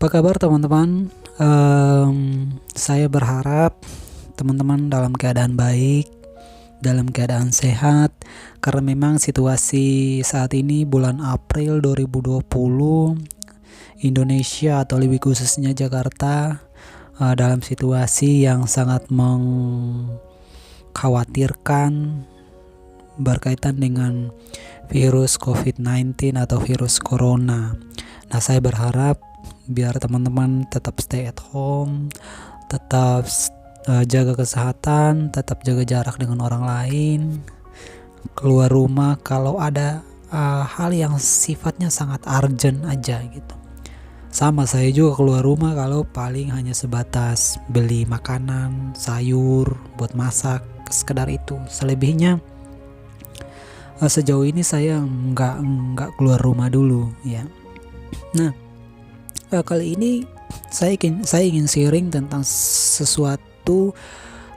Apa kabar teman-teman? Saya berharap teman-teman dalam keadaan baik, dalam keadaan sehat, karena memang situasi saat ini bulan April 2020 Indonesia atau lebih khususnya Jakarta dalam situasi yang sangat mengkhawatirkan berkaitan dengan virus COVID-19 atau virus corona. Nah, saya berharap biar teman-teman tetap stay at home, tetap jaga kesehatan, tetap jaga jarak dengan orang lain, keluar rumah kalau ada hal yang sifatnya sangat urgent aja gitu. Sama, saya juga keluar rumah kalau paling hanya sebatas beli makanan, sayur buat masak, sekedar itu. Selebihnya sejauh ini saya nggak keluar rumah dulu ya. Nah, kali ini saya ingin sharing tentang sesuatu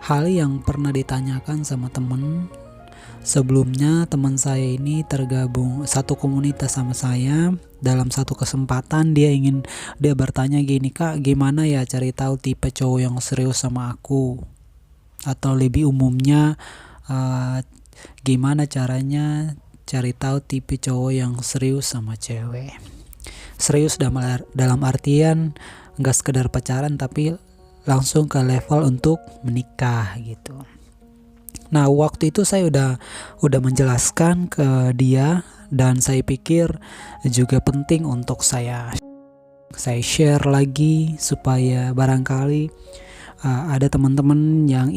hal yang pernah ditanyakan sama teman. Sebelumnya teman saya ini tergabung satu komunitas sama saya. Dalam satu kesempatan dia bertanya gini, "Kak, gimana ya cari tahu tipe cowok yang serius sama aku?" Atau lebih umumnya, gimana caranya cari tahu tipe cowok yang serius sama cewek. Serius dalam artian gak sekedar pacaran tapi langsung ke level untuk menikah gitu. Nah, waktu itu saya udah menjelaskan ke dia, dan saya pikir juga penting untuk saya share lagi supaya barangkali ada teman-teman yang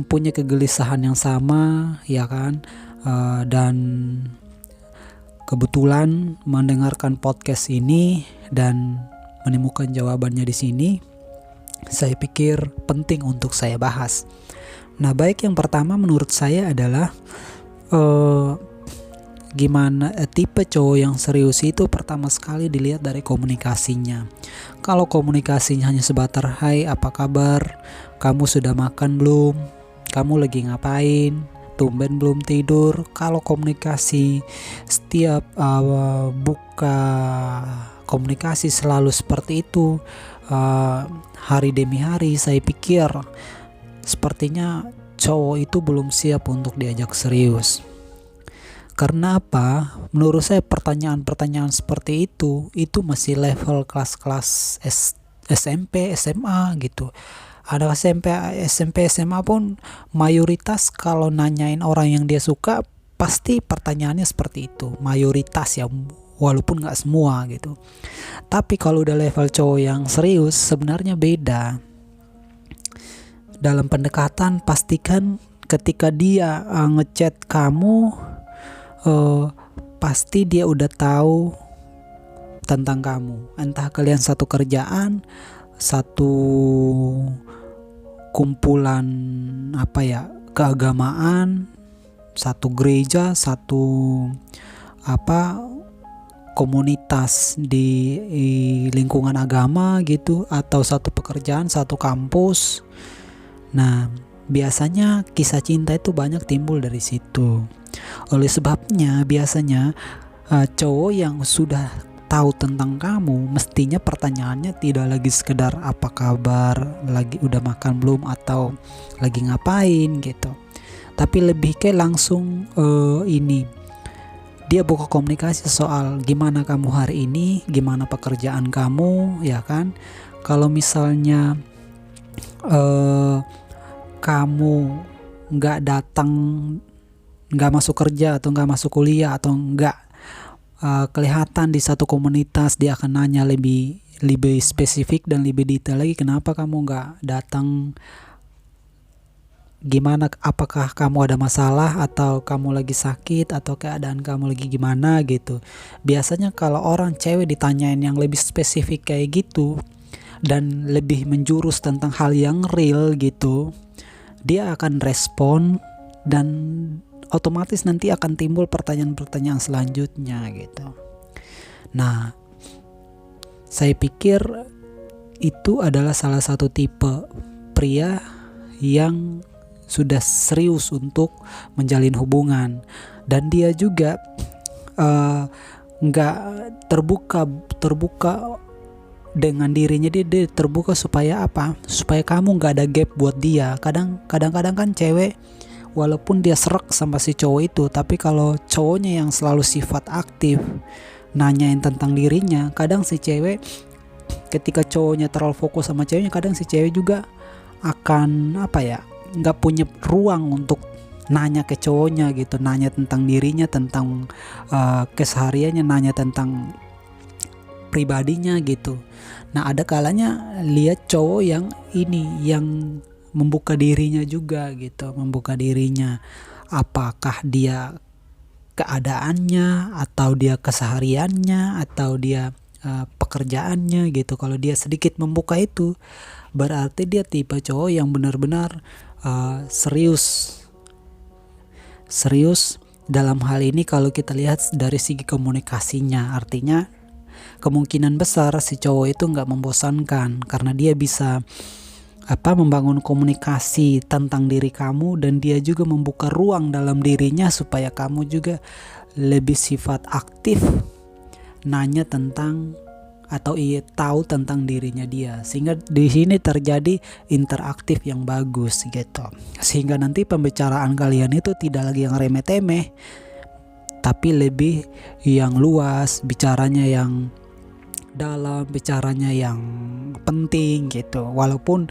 punya kegelisahan yang sama ya kan, dan kebetulan mendengarkan podcast ini dan menemukan jawabannya di sini. Saya pikir penting untuk saya bahas. Nah, baik, yang pertama menurut saya adalah gimana tipe cowok yang serius itu pertama sekali dilihat dari komunikasinya. Kalau komunikasinya hanya sebatas "Hai, apa kabar? Kamu sudah makan belum? Kamu lagi ngapain? Tumben belum tidur." Kalau komunikasi setiap buka komunikasi selalu seperti itu hari demi hari, saya pikir sepertinya cowok itu belum siap untuk diajak serius. Karena apa? Menurut saya pertanyaan-pertanyaan seperti itu masih level kelas-kelas SMP, SMA gitu. Ada SMP, SMA pun mayoritas kalau nanyain orang yang dia suka pasti pertanyaannya seperti itu. Mayoritas ya, walaupun gak semua gitu. Tapi kalau udah level cowok yang serius sebenarnya beda. Dalam pendekatan pastikan ketika dia ngechat kamu, pasti dia udah tahu tentang kamu. Entah kalian satu kerjaan, satu kumpulan keagamaan, satu gereja, satu komunitas di lingkungan agama gitu, atau satu pekerjaan, satu kampus. Nah, biasanya kisah cinta itu banyak timbul dari situ. Oleh sebabnya biasanya cowok yang sudah tahu tentang kamu, mestinya pertanyaannya tidak lagi sekedar "apa kabar, lagi udah makan belum, atau lagi ngapain" gitu. Tapi lebih kayak langsung dia buka komunikasi soal gimana kamu hari ini, gimana pekerjaan kamu ya kan. Kalau misalnya kamu nggak datang, nggak masuk kerja atau nggak masuk kuliah atau nggak kelihatan di satu komunitas, dia akan nanya lebih spesifik dan lebih detail lagi, "Kenapa kamu nggak datang? Gimana, apakah kamu ada masalah atau kamu lagi sakit atau keadaan kamu lagi gimana?" gitu. Biasanya kalau orang cewek ditanyain yang lebih spesifik kayak gitu dan lebih menjurus tentang hal yang real gitu, dia akan respon dan otomatis nanti akan timbul pertanyaan-pertanyaan selanjutnya gitu. Nah, saya pikir itu adalah salah satu tipe pria yang sudah serius untuk menjalin hubungan, dan dia juga nggak terbuka dengan dirinya dia terbuka supaya apa? Supaya kamu nggak ada gap buat dia. Kadang-kadang kan cewek walaupun dia serak sama si cowok itu, tapi kalau cowoknya yang selalu sifat aktif nanyain tentang dirinya, kadang si cewek ketika cowoknya terlalu fokus sama ceweknya, kadang si cewek juga akan apa ya, nggak punya ruang untuk nanya ke cowoknya gitu, nanya tentang dirinya, tentang kesehariannya, nanya tentang pribadinya gitu. Nah ada kalanya lihat cowok yang ini, yang membuka dirinya juga gitu, membuka dirinya, apakah dia keadaannya, atau dia kesehariannya, atau dia pekerjaannya gitu. Kalau dia sedikit membuka itu, berarti dia tipe cowok yang benar-benar serius dalam hal ini. Kalau kita lihat dari segi komunikasinya, artinya kemungkinan besar si cowok itu nggak membosankan, karena dia bisa membangun komunikasi tentang diri kamu, dan dia juga membuka ruang dalam dirinya supaya kamu juga lebih sifat aktif nanya tentang atau tahu tentang dirinya dia, sehingga di sini terjadi interaktif yang bagus gitu, sehingga nanti pembicaraan kalian itu tidak lagi yang remeh-temeh, tapi lebih yang luas, bicaranya yang dalam, bicaranya yang penting gitu. Walaupun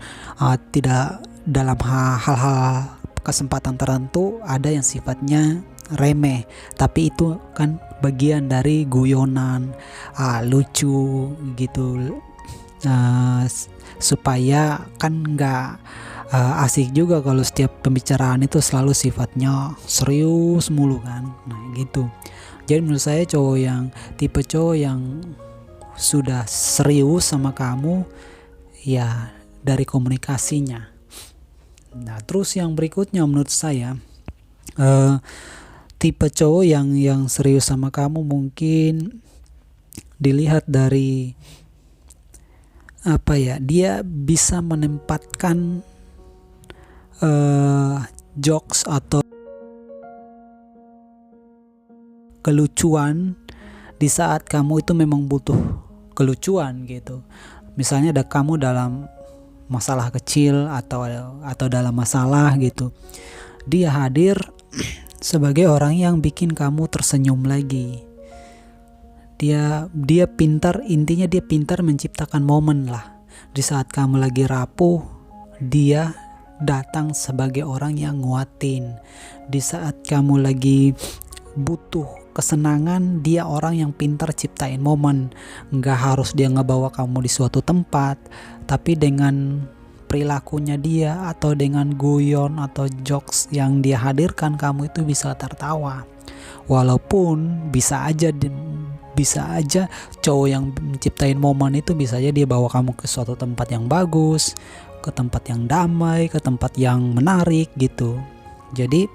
tidak dalam hal-hal kesempatan tertentu ada yang sifatnya remeh, tapi itu kan bagian dari guyonan, lucu gitu, supaya kan nggak asik juga kalau setiap pembicaraan itu selalu sifatnya serius mulu kan. Nah gitu. Jadi menurut saya tipe cowok yang sudah serius sama kamu ya dari komunikasinya. Nah terus yang berikutnya menurut saya, tipe cowok yang serius sama kamu mungkin dilihat dari dia bisa menempatkan jokes atau kelucuan di saat kamu itu memang butuh kelucuan gitu. Misalnya ada kamu dalam masalah kecil atau dalam masalah gitu, dia hadir sebagai orang yang bikin kamu tersenyum lagi. Dia pintar, intinya dia pintar menciptakan momen lah. Di saat kamu lagi rapuh, dia datang sebagai orang yang nguatin. Di saat kamu lagi butuh kesenangan, dia orang yang pintar ciptain momen. Nggak harus dia ngebawa kamu di suatu tempat, tapi dengan perilakunya dia atau dengan guyon atau jokes yang dia hadirkan, kamu itu bisa tertawa. Walaupun bisa aja cowok yang menciptain momen itu bisa aja dia bawa kamu ke suatu tempat yang bagus, ke tempat yang damai, ke tempat yang menarik gitu. Jadi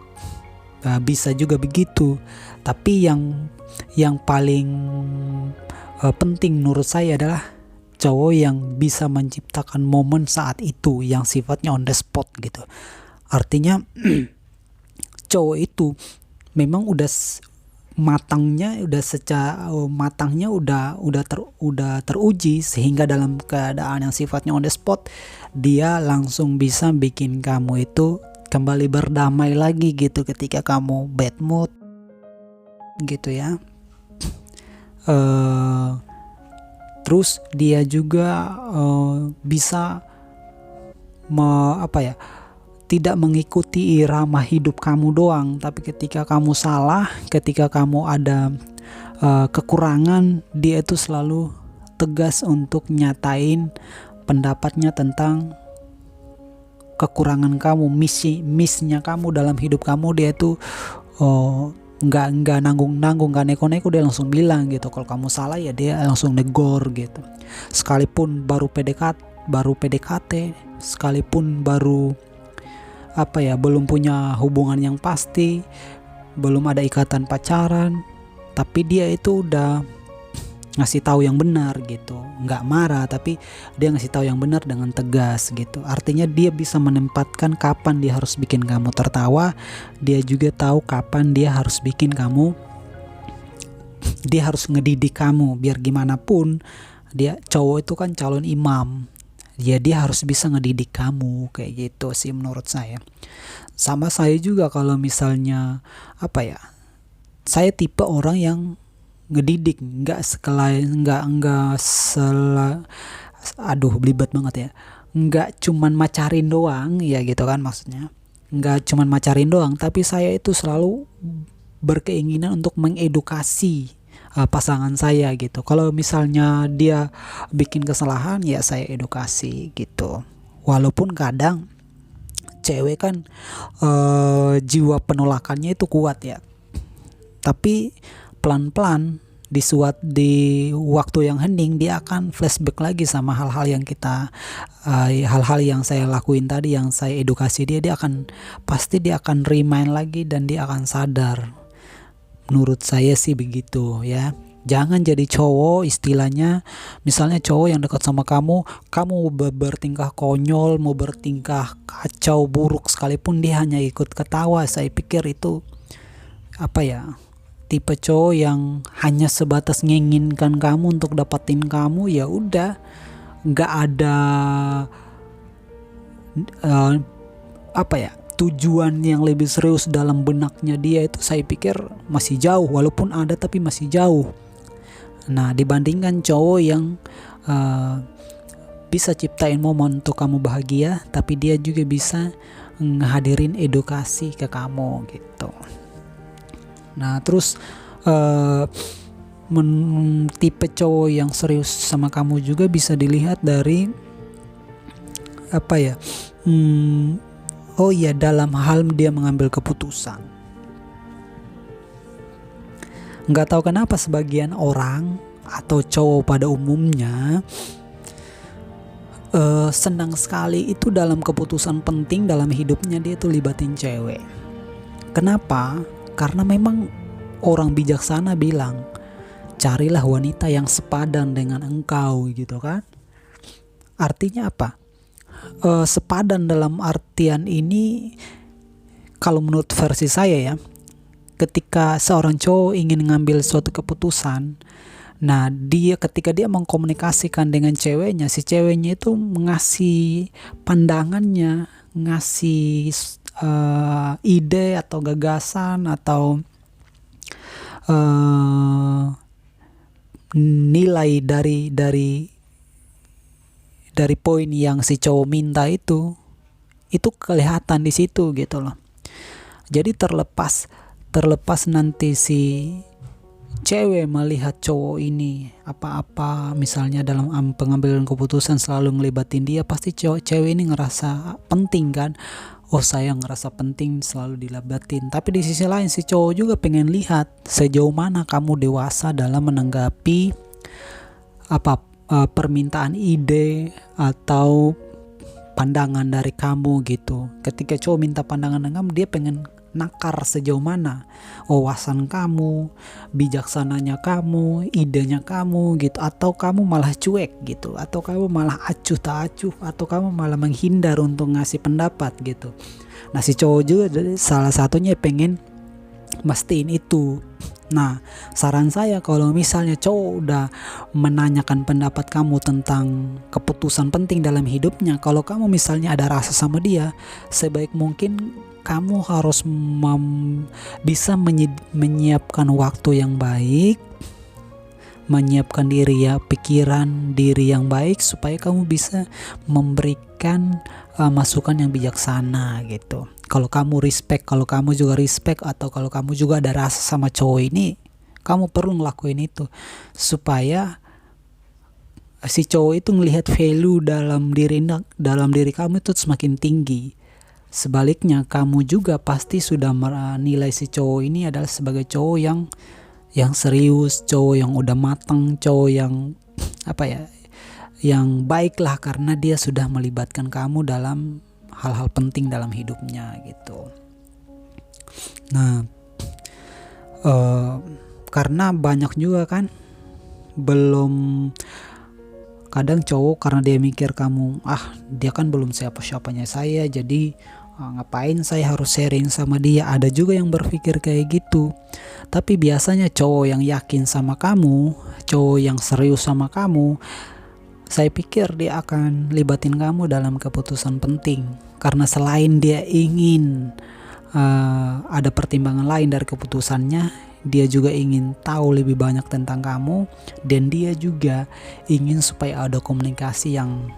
bisa juga begitu. Tapi yang paling penting menurut saya adalah cowok yang bisa menciptakan momen saat itu yang sifatnya on the spot gitu. Artinya cowok itu memang udah matangnya udah teruji, sehingga dalam keadaan yang sifatnya on the spot dia langsung bisa bikin kamu itu kembali berdamai lagi gitu ketika kamu bad mood gitu ya. Terus dia juga bisa tidak mengikuti irama hidup kamu doang, tapi ketika kamu salah, ketika kamu ada kekurangan, dia itu selalu tegas untuk nyatain pendapatnya tentang kekurangan kamu, missnya kamu dalam hidup kamu. Dia tuh nggak nanggung-nanggung, nggak neko-neko, dia langsung bilang gitu. Kalau kamu salah ya dia langsung negor gitu. Sekalipun baru PDKT, sekalipun baru belum punya hubungan yang pasti, belum ada ikatan pacaran, tapi dia itu udah ngasih tahu yang benar gitu. Nggak marah, tapi dia ngasih tahu yang benar dengan tegas gitu. Artinya dia bisa menempatkan kapan dia harus bikin kamu tertawa, dia juga tahu kapan dia harus bikin kamu, dia harus ngedidik kamu biar gimana pun Dia cowok itu kan calon imam, dia harus bisa ngedidik kamu, kayak gitu sih menurut saya. Sama saya juga kalau misalnya apa ya, saya tipe orang yang ngedidik, nggak aduh belibet banget ya, nggak cuman macarin doang ya gitu kan, maksudnya nggak cuman macarin doang, tapi saya itu selalu berkeinginan untuk mengedukasi pasangan saya gitu. Kalau misalnya dia bikin kesalahan, ya saya edukasi gitu. Walaupun kadang cewek kan jiwa penolakannya itu kuat ya, tapi pelan-pelan di waktu yang hening dia akan flashback lagi sama hal-hal yang hal-hal yang saya lakuin tadi, yang saya edukasi dia pasti dia akan remind lagi dan dia akan sadar. Menurut saya sih begitu ya. Jangan jadi cowok istilahnya, misalnya cowok yang dekat sama kamu bertingkah konyol, mau bertingkah kacau buruk sekalipun dia hanya ikut ketawa. Saya pikir itu apa ya, tipe cowok yang hanya sebatas menginginkan kamu untuk dapatin kamu, ya udah, nggak ada apa ya, tujuan yang lebih serius dalam benaknya dia. Itu saya pikir masih jauh, walaupun ada tapi masih jauh. Nah, dibandingkan cowok yang bisa ciptain momen untuk kamu bahagia, tapi dia juga bisa ngehadirin edukasi ke kamu gitu. Nah, terus tipe cowok yang serius sama kamu juga bisa dilihat dari apa ya, oh iya, dalam hal dia mengambil keputusan. Nggak tahu kenapa sebagian orang atau cowok pada umumnya senang sekali itu dalam keputusan penting dalam hidupnya dia tuh libatin cewek. Kenapa? Karena memang orang bijaksana bilang, carilah wanita yang sepadan dengan engkau gitu kan. Artinya apa? Sepadan dalam artian ini, kalau menurut versi saya ya, ketika seorang cowok ingin ngambil suatu keputusan, nah ketika dia mengkomunikasikan dengan ceweknya, si ceweknya itu mengasih pandangannya, ngasih ide atau gagasan atau nilai dari poin yang si cowok minta itu kelihatan di situ gitu loh. Jadi terlepas nanti si cewek melihat cowok ini apa-apa, misalnya dalam pengambilan keputusan selalu ngelibatin dia, pasti cewek ini ngerasa penting kan. Oh, saya ngerasa penting selalu dilibatin. Tapi di sisi lain si cowok juga pengen lihat sejauh mana kamu dewasa dalam menanggapi permintaan ide atau pandangan dari kamu gitu. Ketika cowok minta pandangan dengan kamu, dia pengen nakar sejauh mana wawasan kamu, bijaksananya kamu, idenya kamu gitu, atau kamu malah cuek gitu, atau kamu malah acuh tak acuh, atau kamu malah menghindar untuk ngasih pendapat gitu. Nah, si cowok juga salah satunya pengen mastiin itu. Nah, saran saya kalau misalnya cowok udah menanyakan pendapat kamu tentang keputusan penting dalam hidupnya, kalau kamu misalnya ada rasa sama dia, sebaik mungkin kamu harus bisa menyiapkan waktu yang baik, menyiapkan pikiran diri yang baik, supaya kamu bisa memberikan masukan yang bijaksana gitu. Kalau kamu respect, kalau kamu juga respect, atau kalau kamu juga ada rasa sama cowok ini, kamu perlu ngelakuin itu supaya si cowok itu ngelihat value dalam diri kamu itu semakin tinggi. Sebaliknya kamu juga pasti sudah menilai si cowok ini adalah sebagai cowok yang serius, cowok yang udah matang, cowok yang yang baik lah, karena dia sudah melibatkan kamu dalam hal-hal penting dalam hidupnya gitu. Nah, karena banyak juga kan kadang cowok karena dia mikir kamu dia kan belum siapa-siapanya saya, jadi ngapain saya harus sharing sama dia. Ada juga yang berpikir kayak gitu. Tapi biasanya cowok yang yakin sama kamu, cowok yang serius sama kamu, saya pikir dia akan libatin kamu dalam keputusan penting. Karena selain dia ingin ada pertimbangan lain dari keputusannya, dia juga ingin tahu lebih banyak tentang kamu, dan dia juga ingin supaya ada komunikasi yang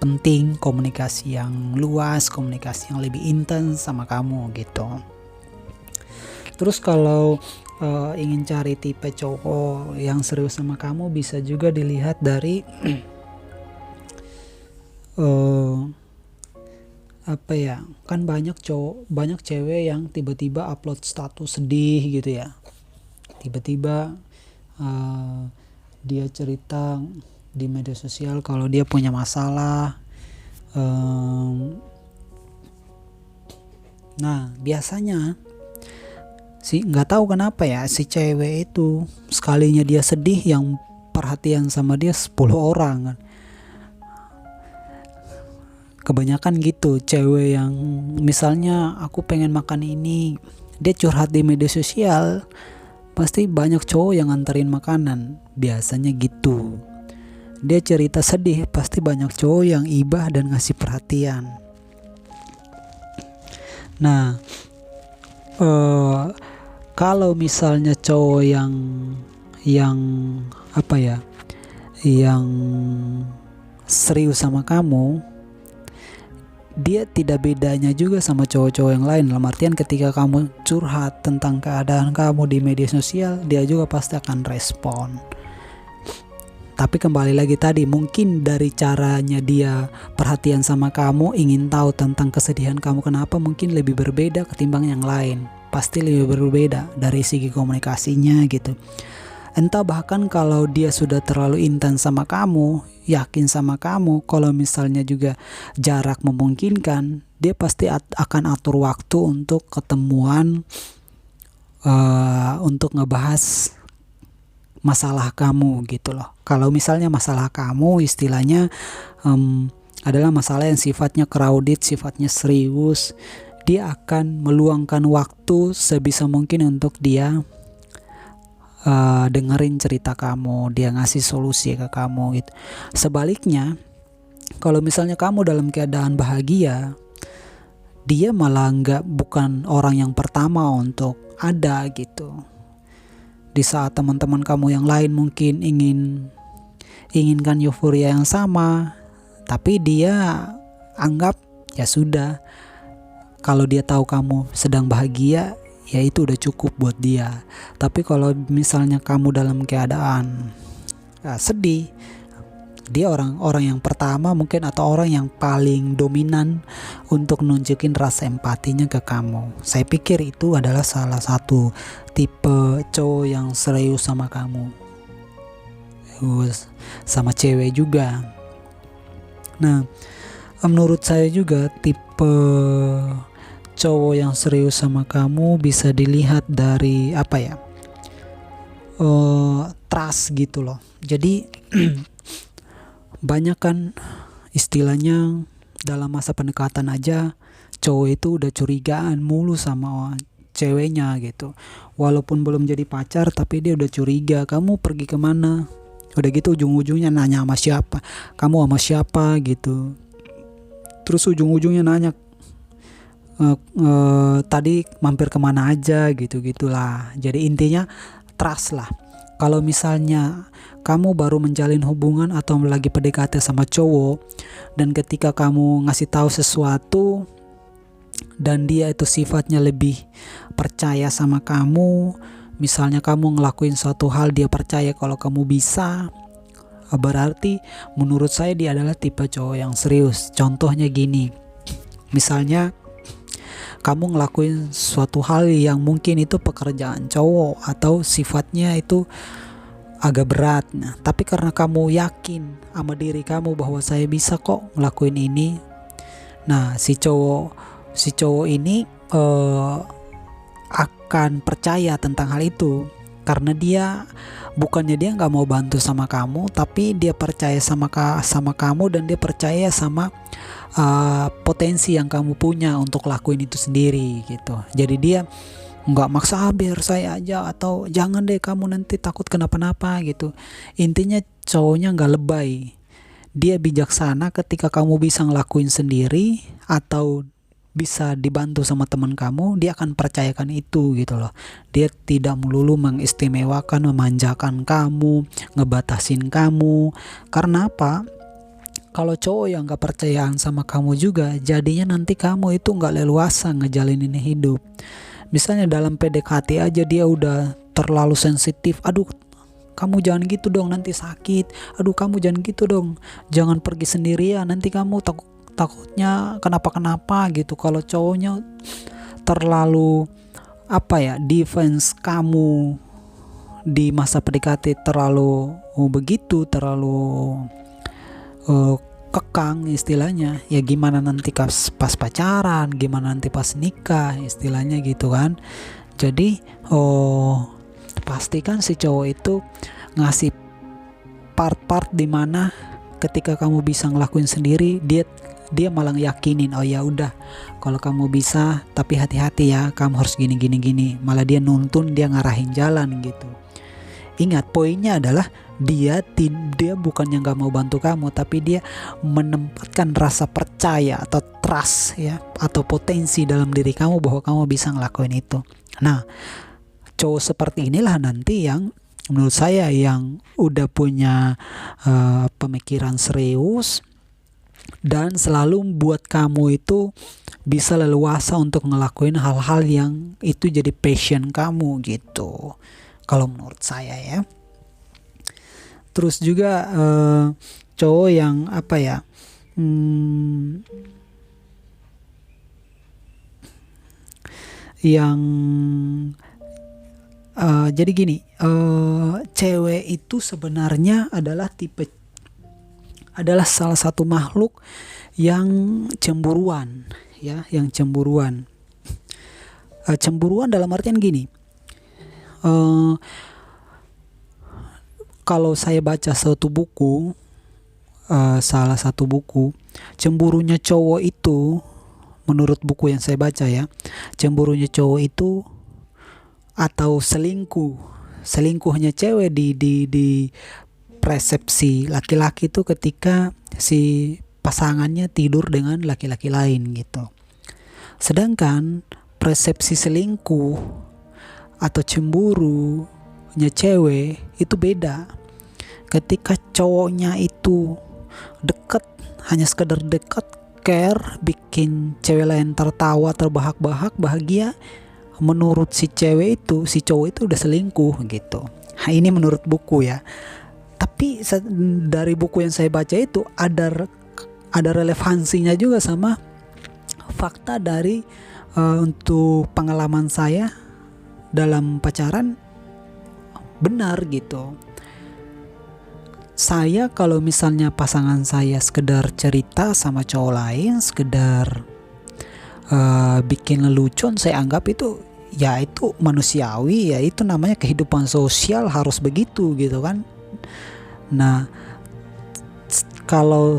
penting, komunikasi yang luas, komunikasi yang lebih intens sama kamu gitu. Terus kalau ingin cari tipe cowok yang serius sama kamu, bisa juga dilihat dari kan banyak cewek yang tiba-tiba upload status sedih gitu ya. Tiba-tiba dia cerita di media sosial kalau dia punya masalah. Nah, biasanya nggak tahu kenapa ya, si cewek itu sekalinya dia sedih, yang perhatian sama dia 10 orang kan. Kebanyakan gitu cewek yang misalnya aku pengen makan ini, dia curhat di media sosial, pasti banyak cowok yang nganterin makanan. Biasanya gitu. Dia cerita sedih, pasti banyak cowok yang ibah dan ngasih perhatian. Nah, kalau misalnya cowok yang serius sama kamu, dia tidak bedanya juga sama cowok-cowok yang lain. Dalam artian ketika kamu curhat tentang keadaan kamu di media sosial, dia juga pasti akan respon. Tapi kembali lagi tadi, mungkin dari caranya dia perhatian sama kamu, ingin tahu tentang kesedihan kamu kenapa, mungkin lebih berbeda ketimbang yang lain. Pasti lebih berbeda dari segi komunikasinya gitu. Entah bahkan kalau dia sudah terlalu intens sama kamu, yakin sama kamu, kalau misalnya juga jarak memungkinkan, dia pasti akan atur waktu untuk ketemuan, untuk ngebahas masalah kamu gitu loh. Kalau misalnya masalah kamu istilahnya adalah masalah yang sifatnya crowded, sifatnya serius, dia akan meluangkan waktu sebisa mungkin untuk dia dengerin cerita kamu, dia ngasih solusi ke kamu gitu. Sebaliknya, kalau misalnya kamu dalam keadaan bahagia, dia malah bukan orang yang pertama untuk ada gitu. Di saat teman-teman kamu yang lain mungkin inginkan euforia yang sama, tapi dia anggap ya sudah, kalau dia tahu kamu sedang bahagia, ya itu udah cukup buat dia. Tapi kalau misalnya kamu dalam keadaan sedih, dia orang yang pertama mungkin, atau orang yang paling dominan untuk nunjukin rasa empatinya ke kamu. Saya pikir itu adalah salah satu tipe cowok yang serius sama kamu, sama cewek juga. Nah, menurut saya juga tipe cowok yang serius sama kamu bisa dilihat dari trust gitu loh. Jadi banyak kan istilahnya dalam masa pendekatan aja cowok itu udah curigaan mulu sama ceweknya gitu. Walaupun belum jadi pacar, tapi dia udah curiga, kamu pergi kemana, udah gitu ujung-ujungnya nanya sama siapa, kamu sama siapa gitu. Terus ujung-ujungnya nanya tadi mampir kemana aja gitu-gitulah. Jadi intinya trust lah. Kalau misalnya kamu baru menjalin hubungan atau lagi PDKT sama cowok, dan ketika kamu ngasih tahu sesuatu dan dia itu sifatnya lebih percaya sama kamu, misalnya kamu ngelakuin suatu hal dia percaya kalau kamu bisa, berarti menurut saya dia adalah tipe cowok yang serius. Contohnya gini, misalnya kamu ngelakuin suatu hal yang mungkin itu pekerjaan cowok atau sifatnya itu agak berat, tapi karena kamu yakin sama diri kamu bahwa saya bisa kok ngelakuin ini, nah si cowok ini akan percaya tentang hal itu, karena dia nggak mau bantu sama kamu, tapi dia percaya sama kamu, dan dia percaya sama potensi yang kamu punya untuk lakuin itu sendiri gitu. Jadi dia nggak maksa, biar saya aja, atau jangan deh kamu nanti takut kenapa-napa gitu. Intinya cowoknya nggak lebay, dia bijaksana. Ketika kamu bisa ngelakuin sendiri atau bisa dibantu sama teman kamu, dia akan percayakan itu gitu loh. Dia tidak melulu mengistimewakan, memanjakan kamu, ngebatasin kamu. Karena apa? Kalau cowok yang gak percayaan sama kamu juga, jadinya nanti kamu itu gak leluasa ngejalinin hidup. Misalnya dalam PDKT aja dia udah terlalu sensitif. Aduh, kamu jangan gitu dong, nanti sakit. Aduh, kamu jangan gitu dong, jangan pergi sendirian, nanti kamu takutnya kenapa-kenapa gitu. Kalau cowoknya terlalu defense kamu di masa PDKT terlalu terlalu kekang istilahnya, ya gimana nanti pas pacaran, gimana nanti pas nikah istilahnya gitu kan. Jadi pastikan si cowok itu ngasih part-part dimana ketika kamu bisa ngelakuin sendiri, dia malah yakinin, oh ya udah, kalau kamu bisa tapi hati-hati ya, kamu harus gini. Malah dia nuntun, dia ngarahin jalan gitu. Ingat, poinnya adalah dia bukannya nggak mau bantu kamu, tapi dia menempatkan rasa percaya atau trust ya, atau potensi dalam diri kamu bahwa kamu bisa ngelakuin itu. Nah, cowok seperti inilah nanti yang menurut saya yang udah punya pemikiran serius dan selalu buat kamu itu bisa leluasa untuk ngelakuin hal-hal yang itu jadi passion kamu gitu, kalau menurut saya ya. Terus juga cowok yang yang jadi gini, cewek itu sebenarnya adalah salah satu makhluk yang cemburuan ya, cemburuan dalam artian gini, kalau saya baca salah satu buku, cemburunya cowok itu, menurut buku yang saya baca ya, cemburunya cowok itu atau selingkuhnya cewek di persepsi laki-laki itu ketika si pasangannya tidur dengan laki-laki lain gitu. Sedangkan persepsi selingkuh atau cemburunya cewek itu beda. Ketika cowoknya itu deket, hanya sekedar deket, care, bikin cewek lain tertawa, terbahak-bahak, bahagia, menurut si cewek itu, si cowok itu udah selingkuh gitu. Nah, ini menurut buku ya. Tapi dari buku yang saya baca itu ada relevansinya juga sama fakta dari untuk pengalaman saya dalam pacaran, benar gitu. Saya kalau misalnya pasangan saya sekedar cerita sama cowok lain, sekedar bikin lelucon, saya anggap itu ya itu manusiawi ya, itu namanya kehidupan sosial, harus begitu gitu kan. Nah, kalau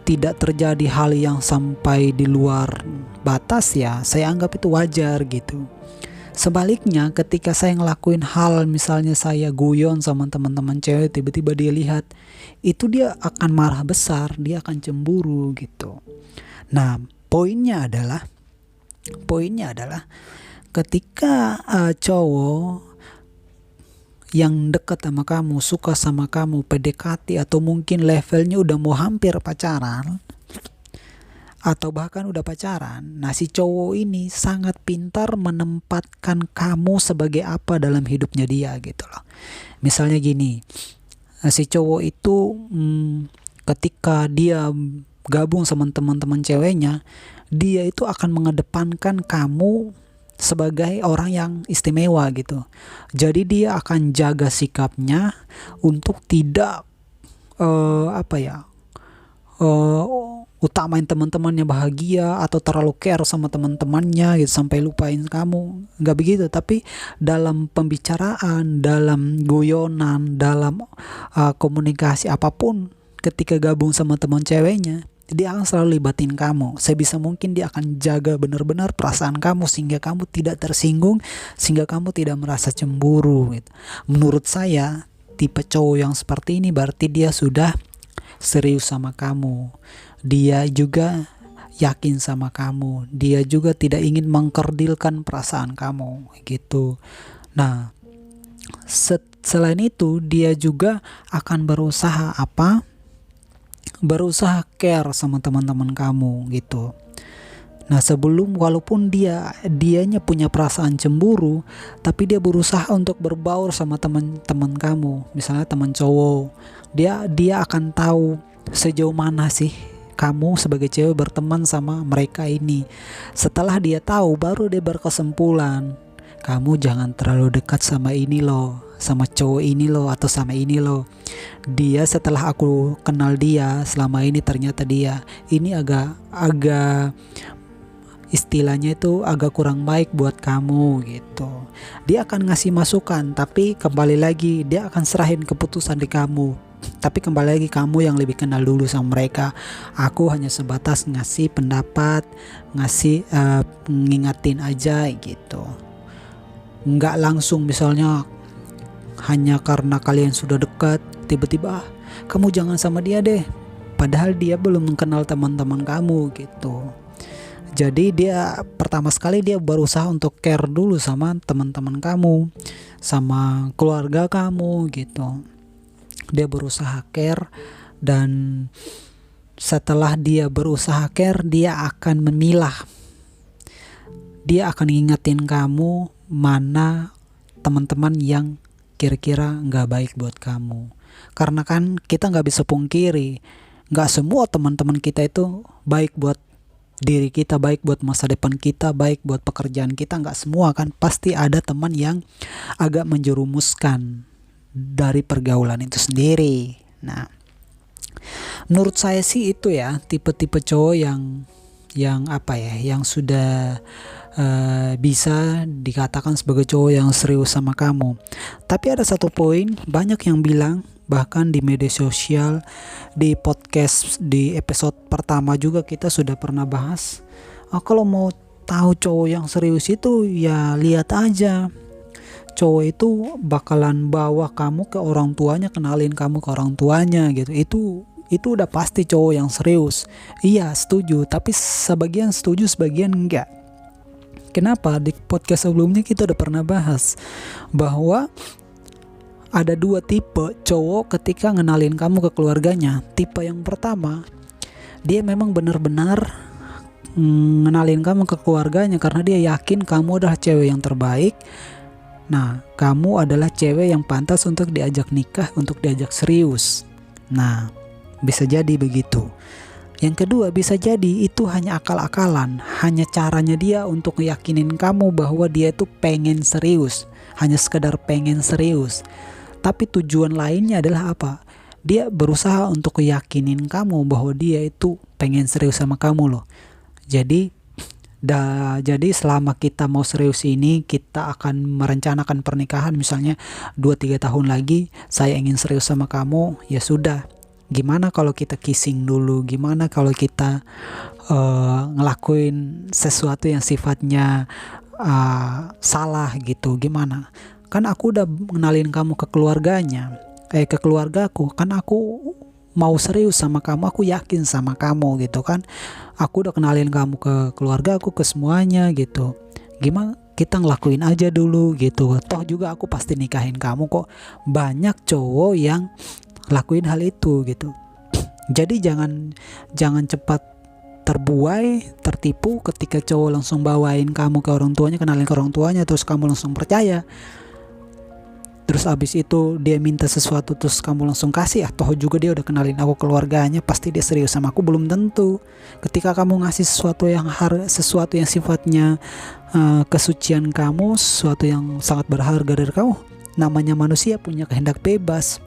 tidak terjadi hal yang sampai di luar batas ya, saya anggap itu wajar gitu. Sebaliknya, ketika saya ngelakuin hal, misalnya saya guyon sama teman-teman cewek, tiba-tiba dia lihat, itu dia akan marah besar, dia akan cemburu gitu. Nah, poinnya adalah ketika cowok yang dekat sama kamu, suka sama kamu, PDKT atau mungkin levelnya udah mau hampir pacaran, atau bahkan udah pacaran, nah si cowok ini sangat pintar menempatkan kamu sebagai apa dalam hidupnya dia gitu loh. Misalnya gini, si cowok itu ketika dia gabung sama teman-teman ceweknya, dia itu akan mengedepankan kamu sebagai orang yang istimewa gitu. Jadi dia akan jaga sikapnya untuk tidak utamain teman-temannya bahagia atau terlalu care sama teman-temannya gitu sampai lupain kamu. Nggak begitu, tapi dalam pembicaraan, dalam guyonan, dalam komunikasi apapun, ketika gabung sama teman ceweknya, Dia akan selalu libatin kamu. Sebisa mungkin dia akan jaga benar-benar perasaan kamu sehingga kamu tidak tersinggung, sehingga kamu tidak merasa cemburu gitu. Menurut saya, tipe cowok yang seperti ini berarti dia sudah serius sama kamu. Dia juga yakin sama kamu. Dia juga tidak ingin mengkerdilkan perasaan kamu gitu. Nah, selain itu dia juga akan berusaha berusaha care sama teman-teman kamu gitu. Nah, walaupun dianya punya perasaan cemburu, tapi dia berusaha untuk berbaur sama teman-teman kamu. Misalnya teman cowok, dia akan tahu sejauh mana sih kamu sebagai cewek berteman sama mereka ini. Setelah dia tahu, baru dia berkesimpulan, kamu jangan terlalu dekat sama ini loh, sama cowok ini loh, atau sama ini loh. Dia setelah aku kenal dia selama ini, ternyata dia ini agak istilahnya itu agak kurang baik buat kamu gitu. Dia akan ngasih masukan, tapi kembali lagi dia akan serahin keputusan di kamu. Tapi kembali lagi kamu yang lebih kenal dulu sama mereka. Aku hanya sebatas ngasih pendapat, ngingatin aja gitu. Nggak langsung misalnya hanya karena kalian sudah dekat tiba-tiba kamu jangan sama dia deh, padahal dia belum mengenal teman-teman kamu gitu. Jadi dia pertama sekali dia berusaha untuk care dulu sama teman-teman kamu, sama keluarga kamu gitu. Dia berusaha care, dan setelah dia berusaha care, dia akan memilah. Dia akan ngingetin kamu mana teman-teman yang kira-kira nggak baik buat kamu. Karena kan kita nggak bisa pungkiri, nggak semua teman-teman kita itu baik buat diri kita, baik buat masa depan kita, baik buat pekerjaan kita. Nggak semua kan, pasti ada teman yang agak menjerumuskan dari pergaulan itu sendiri. Nah, menurut saya sih itu ya tipe-tipe cowok yang sudah bisa dikatakan sebagai cowok yang serius sama kamu. Tapi ada satu poin, banyak yang bilang, bahkan di media sosial, di podcast, di episode pertama juga kita sudah pernah bahas, kalau mau tahu cowok yang serius itu ya lihat aja. Cowok itu bakalan bawa kamu ke orang tuanya, kenalin kamu ke orang tuanya gitu. Itu udah pasti cowok yang serius. Iya, setuju, tapi sebagian setuju, sebagian enggak. Kenapa? Di podcast sebelumnya kita udah pernah bahas bahwa ada dua tipe cowok ketika ngenalin kamu ke keluarganya. Tipe yang pertama, dia memang benar-benar ngenalin kamu ke keluarganya karena dia yakin kamu adalah cewek yang terbaik. Nah, kamu adalah cewek yang pantas untuk diajak nikah, untuk diajak serius. Nah, bisa jadi begitu. Yang kedua, bisa jadi itu hanya akal-akalan, hanya caranya dia untuk yakinin kamu bahwa dia itu pengen serius, hanya sekedar pengen serius. Tapi tujuan lainnya adalah apa? Dia berusaha untuk yakinin kamu bahwa dia itu pengen serius sama kamu loh. Jadi selama kita mau serius ini, kita akan merencanakan pernikahan, misalnya 2-3 tahun lagi saya ingin serius sama kamu, ya sudah. Gimana kalau kita kissing dulu? Gimana kalau kita ngelakuin sesuatu yang sifatnya salah gitu? Gimana? Kan aku udah ngenalin kamu ke keluarganya, ke keluargaku. Kan aku mau serius sama kamu, aku yakin sama kamu gitu kan. Aku udah kenalin kamu ke keluargaku, ke semuanya gitu. Gimana? Kita ngelakuin aja dulu gitu. Toh juga aku pasti nikahin kamu kok. Banyak cowok yang lakuin hal itu gitu. Jadi jangan cepat terbuai, tertipu ketika cowok langsung bawain kamu ke orang tuanya, kenalin ke orang tuanya, terus kamu langsung percaya. Terus abis itu dia minta sesuatu terus kamu langsung kasih. Toh juga dia udah kenalin aku keluarganya, pasti dia serius sama aku. Belum tentu. Ketika kamu ngasih sesuatu yang sifatnya kesucian kamu, sesuatu yang sangat berharga dari kamu, namanya manusia punya kehendak bebas.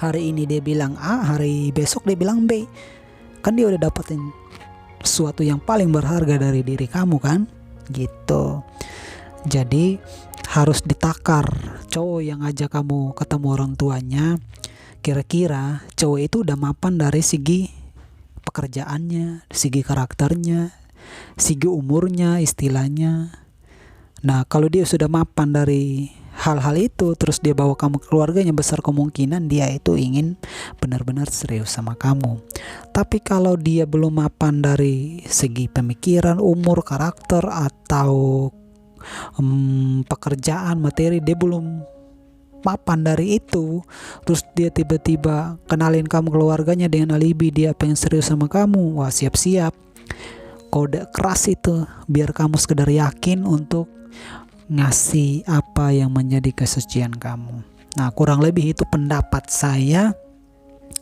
Hari ini dia bilang A, hari besok dia bilang B. Kan dia udah dapetin sesuatu yang paling berharga dari diri kamu kan? Gitu. Jadi harus ditakar cowok yang ngajak kamu ketemu orang tuanya. Kira-kira cowok itu udah mapan dari segi pekerjaannya, segi karakternya, segi umurnya istilahnya. Nah, kalau dia sudah mapan dari hal-hal itu, terus dia bawa kamu ke keluarganya, besar kemungkinan dia itu ingin benar-benar serius sama kamu. Tapi kalau dia belum mapan dari segi pemikiran, umur, karakter, atau pekerjaan, materi, dia belum mapan dari itu, terus dia tiba-tiba kenalin kamu keluarganya dengan alibi dia pengen serius sama kamu, wah siap-siap kode keras itu, biar kamu sekedar yakin untuk ngasih apa yang menjadi kesucian kamu. Nah, kurang lebih itu pendapat saya.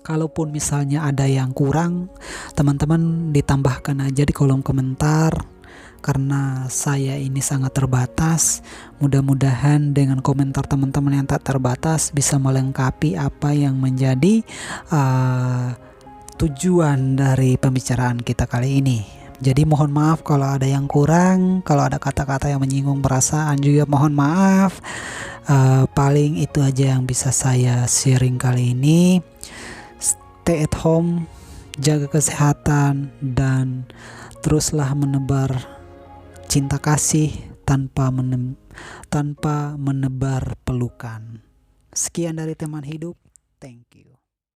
Kalaupun misalnya ada yang kurang, teman-teman ditambahkan aja di kolom komentar, karena saya ini sangat terbatas. Mudah-mudahan dengan komentar teman-teman yang tak terbatas bisa melengkapi apa yang menjadi tujuan dari pembicaraan kita kali ini. Jadi mohon maaf kalau ada yang kurang, kalau ada kata-kata yang menyinggung perasaan juga mohon maaf. Paling itu aja yang bisa saya sharing kali ini. Stay at home, jaga kesehatan, dan teruslah menebar cinta kasih tanpa menebar pelukan. Sekian dari teman hidup. Thank you.